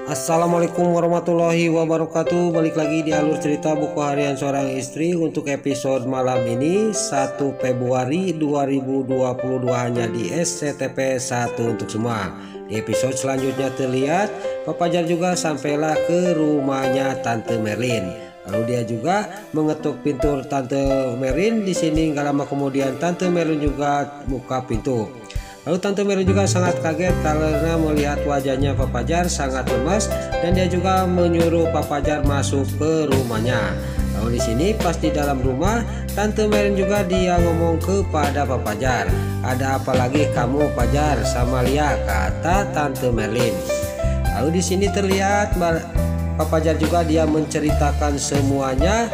Assalamualaikum warahmatullahi wabarakatuh. Balik lagi di alur cerita buku harian seorang istri. Untuk episode malam ini 1 Februari 2022 hanya di SCTP 1 untuk semua. Di episode selanjutnya terlihat Pak Fajar juga sampailah ke rumahnya Tante Merlin. Lalu dia juga mengetuk pintu Tante Merlin. Di sini gak lama kemudian Tante Merlin juga buka pintu. Lalu Tante Merlin juga sangat kaget karena melihat wajahnya Pak Fajar sangat lemas dan dia juga menyuruh Pak Fajar masuk ke rumahnya. Lalu di sini pas di dalam rumah Tante Merlin juga dia ngomong kepada Pak Fajar, "Ada apa lagi kamu Fajar sama Lia?" kata Tante Merlin. Lalu di sini terlihat Pak Fajar juga dia menceritakan semuanya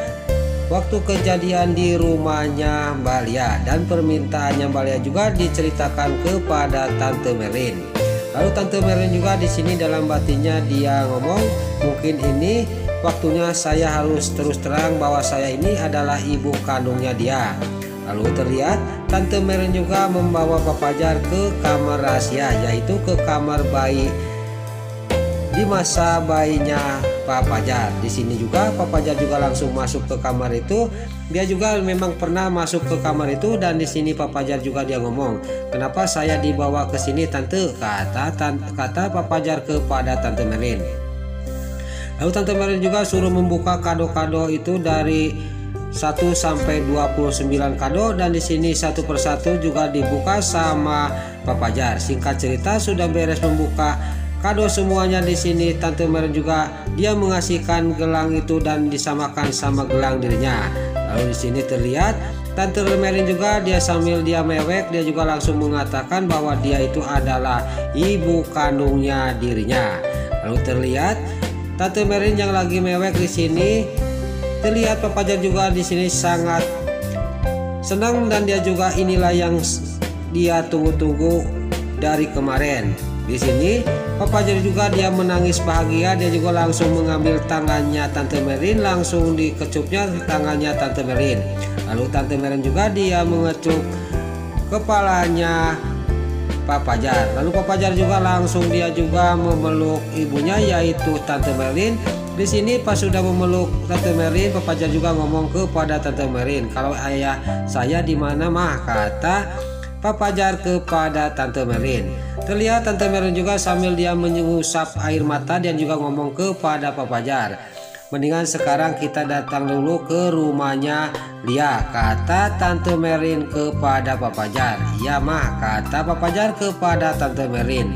waktu kejadian di rumahnya Mbak Lia dan permintaannya Mbak Lia juga diceritakan kepada Tante Merlin. Lalu Tante Merlin juga di sini dalam batinnya dia ngomong, "Mungkin ini waktunya saya harus terus terang bahwa saya ini adalah ibu kandungnya dia." Lalu terlihat Tante Merlin juga membawa Pak Fajar ke kamar rahasia, yaitu ke kamar bayi di masa bayinya Pak Fajar. Di sini juga Pak Fajar juga langsung masuk ke kamar itu. Dia juga memang pernah masuk ke kamar itu dan di sini Pak Fajar juga dia ngomong, "Kenapa saya dibawa ke sini Tante?" kata Pak Fajar kepada Tante Merlin. Lalu Tante Merlin juga suruh membuka kado-kado itu dari 1 sampai 29 kado dan di sini satu persatu juga dibuka sama Pak Fajar. Singkat cerita sudah beres membuka kado semuanya di sini, Tante Merlin juga dia mengasihkan gelang itu dan disamakan sama gelang dirinya. Lalu di sini terlihat Tante Merlin juga dia sambil dia mewek, dia juga langsung mengatakan bahwa dia itu adalah ibu kandungnya dirinya. Lalu terlihat Tante Merlin yang lagi mewek di sini, terlihat Pak Fajar juga di sini sangat senang dan dia juga inilah yang dia tunggu-tunggu dari kemarin. Di sini Pak Fajar juga dia menangis bahagia, dia juga langsung mengambil tangannya Tante Merlin, langsung dikecupnya tangannya Tante Merlin. Lalu Tante Merlin juga dia mengecup kepalanya Pak Fajar. Lalu Pak Fajar juga langsung dia juga memeluk ibunya yaitu Tante Merlin. Di sini pas sudah memeluk Tante Merlin, Pak Fajar juga ngomong kepada Tante Merlin, "Kalau ayah saya di mana mah?" kata Pak Fajar kepada Tante Merlin. Terlihat Tante Merlin juga sambil dia mengusap air mata dan juga ngomong kepada Pak Fajar, "Mendingan sekarang kita datang dulu ke rumahnya Lia," kata Tante Merlin kepada Pak Fajar. "Ya mah," kata Pak Fajar kepada Tante Merlin.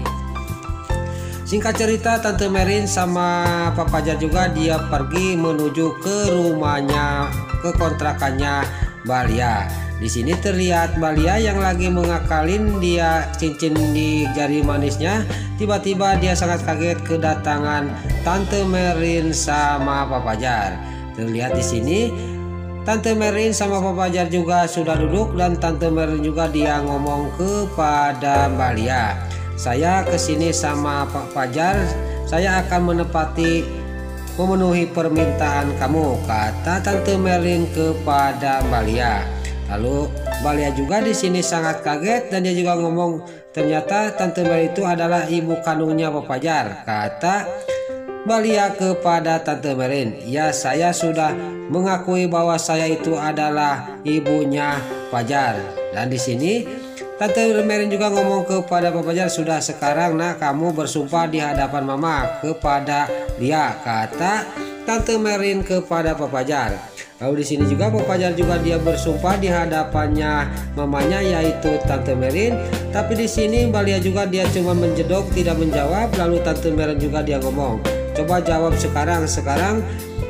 Singkat cerita Tante Merlin sama Pak Fajar juga dia pergi menuju ke rumahnya, ke kontrakannya Mbak Lia. Di sini terlihat Mbak Lia yang lagi mengakalin dia cincin di jari manisnya. Tiba-tiba dia sangat kaget kedatangan Tante Merlin sama Pak Fajar. Terlihat di sini Tante Merlin sama Pak Fajar juga sudah duduk dan Tante Merlin juga dia ngomong kepada Mbak Lia, "Saya kesini sama Pak Fajar, saya akan memenuhi permintaan kamu," kata Tante Merlin kepada Mbak Lia. Lalu Mbak Lia juga di sini sangat kaget dan dia juga ngomong, "Ternyata Tante Merlin itu adalah ibu kandungnya Pak Fajar," kata Mbak Lia kepada Tante Merlin. "Ya, saya sudah mengakui bahwa saya itu adalah ibunya Fajar." Dan di sini Tante Merlin juga ngomong kepada Pak Fajar, "Sudah sekarang nak kamu bersumpah di hadapan mama kepada Lia," kata Tante Merlin kepada Pak Fajar. Lalu di sini juga Pak Fajar juga dia bersumpah di hadapannya mamanya yaitu Tante Merlin. Tapi di sini Mbak Lia juga dia cuma menjedok tidak menjawab. Lalu Tante Merlin juga dia ngomong, "Coba jawab sekarang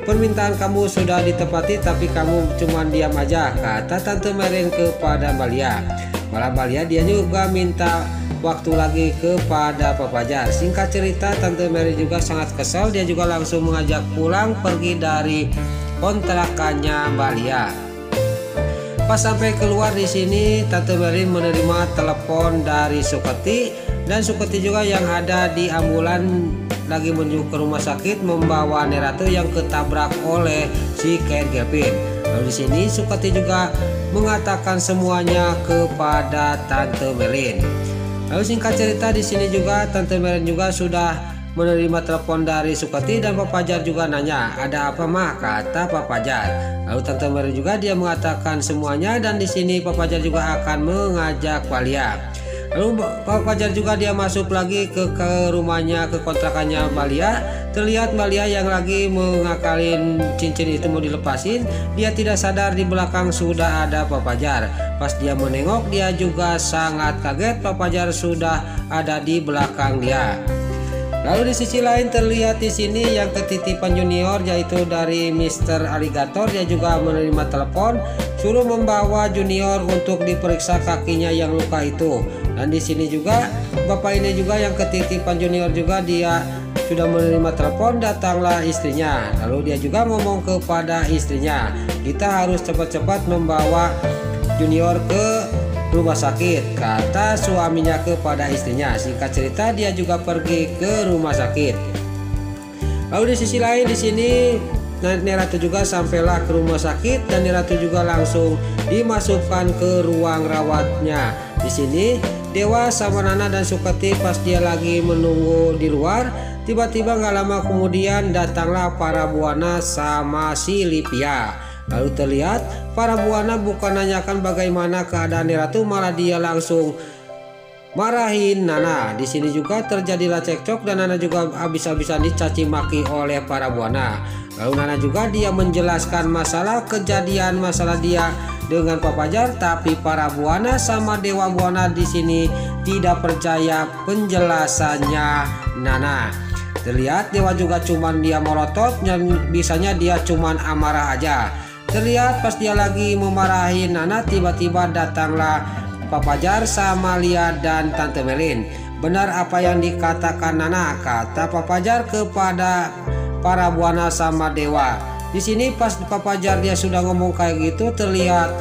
permintaan kamu sudah ditepati tapi kamu cuma diam aja," kata Tante Merlin kepada Mbak Lia. Malah Mbak Lia dia juga minta waktu lagi kepada Pak Fajar. Singkat cerita Tante Merlin juga sangat kesal, dia juga langsung mengajak pulang pergi dari kontrakannya Mbak Lia. Pas sampai keluar di sini Tante Merlin menerima telepon dari Suketi dan Suketi juga yang ada di ambulan lagi menuju ke rumah sakit membawa Neratu yang ketabrak oleh si Ken Gavin. Lalu di sini Suketi juga mengatakan semuanya kepada Tante Merlin. Lalu singkat cerita di sini juga Tante Merlin juga sudah menerima telepon dari Sukati dan Pak Fajar juga nanya, "Ada apa mah?" kata Pak Fajar. Lalu Tante Merin juga dia mengatakan semuanya, dan di sini Pak Fajar juga akan mengajak Balia. Lalu Pak Fajar juga dia masuk lagi ke rumahnya, ke kontrakannya Balia. Terlihat Balia yang lagi mengakalin cincin itu mau dilepasin. Dia tidak sadar di belakang sudah ada Pak Fajar. Pas dia menengok, dia juga sangat kaget. Pak Fajar sudah ada di belakang dia. Lalu di sisi lain terlihat di sini yang ketitipan junior, yaitu dari Mr. Alligator. Dia juga menerima telepon suruh membawa junior untuk diperiksa kakinya yang luka itu. Dan di sini juga bapak ini juga yang ketitipan junior juga dia sudah menerima telepon, datanglah istrinya. Lalu dia juga ngomong kepada istrinya, "Kita harus cepat-cepat membawa junior ke rumah sakit," kata suaminya kepada istrinya. Singkat cerita dia juga pergi ke rumah sakit. Lalu di sisi lain di sini Neratu juga sampailah ke rumah sakit, dan Neratu juga langsung dimasukkan ke ruang rawatnya. Di sini Dewa sama Nana dan Sukati pas dia lagi menunggu di luar, tiba-tiba nggak lama kemudian datanglah para Buana sama si Livia. Lalu terlihat para Buana bukan nanyakan bagaimana keadaan Neratu, malah dia langsung marahin Nana. Di sini juga terjadilah cekcok dan Nana juga habis-habisan dicaci maki oleh para Buana. Lalu Nana juga dia menjelaskan masalah kejadian masalah dia dengan Pak Fajar, tapi para Buana sama Dewa Buana di sini tidak percaya penjelasannya Nana. Terlihat Dewa juga cuman dia melotot, dan bisanya dia cuman amarah aja. Terlihat pas dia lagi memarahi Nana, tiba-tiba datanglah Pak Fajar sama Lia dan Tante Merin. "Benar apa yang dikatakan Nana," kata Pak Fajar kepada para Buana sama Dewa. Di sini pas Pak Fajar dia sudah ngomong kayak gitu, terlihat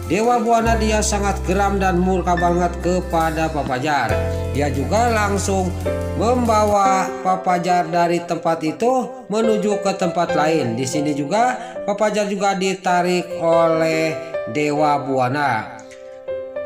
Dewa Buana dia sangat geram dan murka banget kepada Pak Fajar. Dia juga langsung membawa Pak Fajar dari tempat itu menuju ke tempat lain. Di sini juga Pak Fajar juga ditarik oleh Dewa Buana.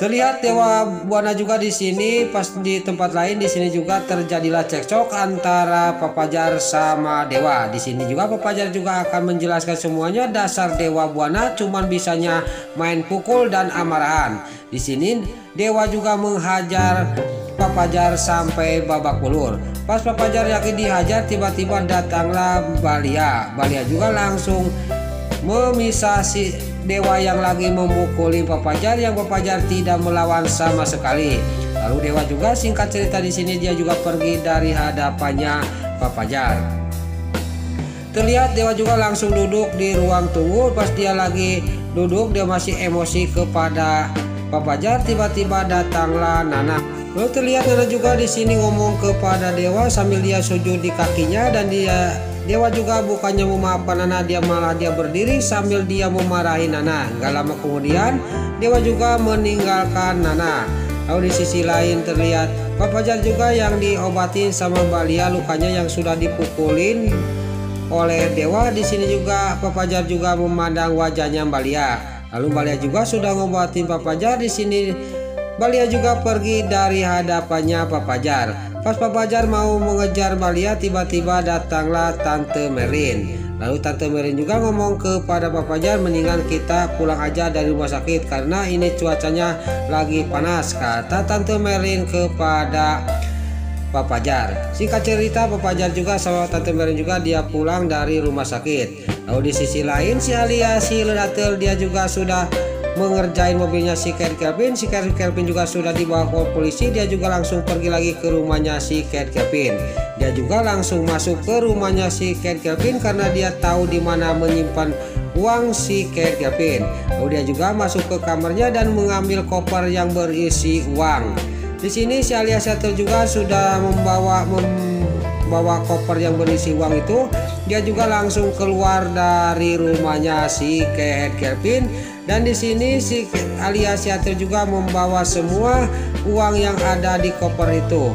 Terlihat Dewa Buana juga di sini pas di tempat lain. Di sini juga terjadilah cekcok antara Pak Fajar sama Dewa. Di sini juga Pak Fajar juga akan menjelaskan semuanya. Dasar Dewa Buana cuman bisanya main pukul dan amarahan. Di sini Dewa juga menghajar Pak Fajar sampai babak belur. Pas Pak Fajar yakin dihajar, tiba-tiba datanglah Balia. Balia juga langsung memisah si Dewa yang lagi memukuli Pak Fajar, yang Pak Fajar tidak melawan sama sekali. Lalu Dewa juga singkat cerita di sini dia juga pergi dari hadapannya Pak Fajar. Terlihat Dewa juga langsung duduk di ruang tunggu. Pas dia lagi duduk dia masih emosi kepada Pak Fajar, tiba-tiba datanglah Nana. Lalu terlihat Nana juga di sini ngomong kepada Dewa sambil dia sujud di kakinya, dan Dewa juga bukannya memaafkan Nana, dia malah dia berdiri sambil dia memarahi Nana. Gak lama kemudian Dewa juga meninggalkan Nana. Lalu di sisi lain terlihat Pak Fajar juga yang diobatin sama Balia lukanya yang sudah dipukulin oleh Dewa. Di sini juga Pak Fajar juga memandang wajahnya Balia. Lalu Balia juga sudah ngobatin Pak Fajar. Di sini Balia juga pergi dari hadapannya Pak Fajar. Pas Pak Fajar mau mengejar Balia, tiba-tiba datanglah Tante Merin. Lalu Tante Merin juga ngomong kepada Pak Fajar, "Mendingan kita pulang aja dari rumah sakit karena ini cuacanya lagi panas," kata Tante Merin kepada Pak Fajar. Singkat cerita Pak Fajar juga sama Tante Merin juga dia pulang dari rumah sakit. Lalu di sisi lain si Alia si Ledatel dia juga sudah mengerjain mobilnya si Cat Kevin. Si Cat Kevin juga sudah dibawa ke polisi. Dia juga langsung pergi lagi ke rumahnya si Cat Kevin. Dia juga langsung masuk ke rumahnya si Cat Kevin karena dia tahu di mana menyimpan uang si Cat Kevin. Lalu dia juga masuk ke kamarnya dan mengambil koper yang berisi uang. Di sini si Alia Setel juga sudah membawa koper yang berisi uang itu. Dia juga langsung keluar dari rumahnya si Cat Kevin. Dan di sini si Alia Setel juga membawa semua uang yang ada di koper itu.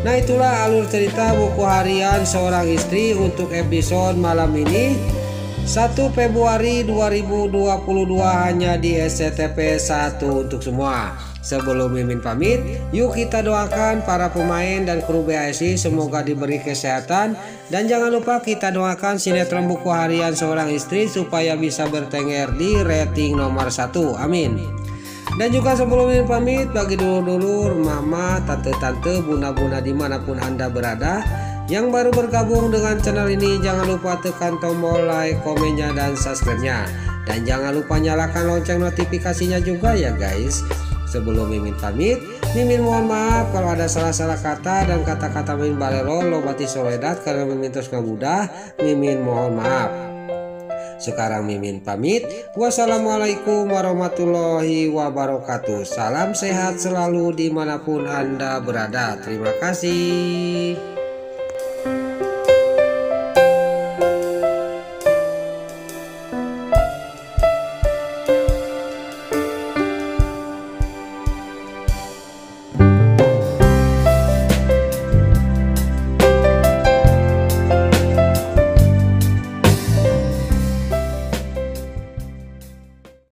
Nah, itulah alur cerita buku harian seorang istri untuk episode malam ini. 1 Februari 2022 hanya di SCTP 1 untuk semua. Sebelum Mimin pamit, yuk kita doakan para pemain dan kru BASI semoga diberi kesehatan. Dan jangan lupa kita doakan sinetron Buku Harian Seorang Istri supaya bisa bertengger di rating nomor 1. Amin. Dan juga sebelum Mimin pamit, bagi dulur-dulur, mama, tante-tante, bunda-bunda dimanapun Anda berada yang baru bergabung dengan channel ini, jangan lupa tekan tombol like, komennya, dan subscribe-nya. Dan jangan lupa nyalakan lonceng notifikasinya juga ya guys. Sebelum Mimin pamit, Mimin mohon maaf kalau ada salah-salah kata dan kata-kata Mimin balelo lobati soledat karena Mimin terus mudah. Mimin mohon maaf. Sekarang Mimin pamit. Wassalamualaikum warahmatullahi wabarakatuh. Salam sehat selalu dimanapun Anda berada. Terima kasih.